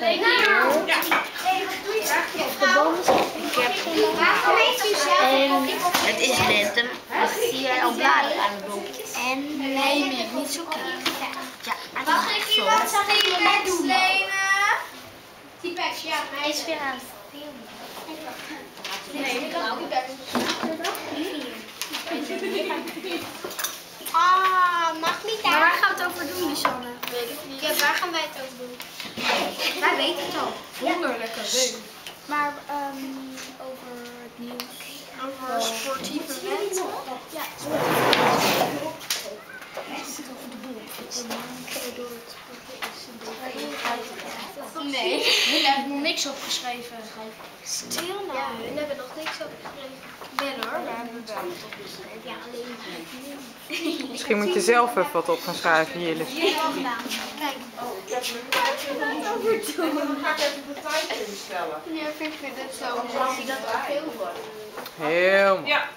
Nee, wat doe je? De bomen zijn. Ik heb geen bomen. En het is lente. Zie jij al bladeren aan de boompjes? En nee, meer niet zo klein. Ja, Mag ik iemand T-Pex lenen? T-Pex, ja. Is weer aan het Nee, ik kan ook Ah, mag niet daar. Maar waar gaan we het over doen, Lisanne? Weet ik niet. Ja, waar gaan wij het over doen? Wij weten het al. Wonderlijke week. Maar over het nieuws. Over sportieve mensen. Ja. Over de boel. Nee, we hebben niks opgeschreven. Stil nou. Ja, we hebben nog niks opgeschreven. Wel hoor, we hebben wel wat opgeschreven. Ja, alleen. Misschien moet je zelf even wat op gaan schrijven, Jille. Ja, al gedaan. Kijk. Dan ga ik even de tijd instellen. Ja, ik vind het zo. Als je dat te veel wordt. Heel mooi. Ja.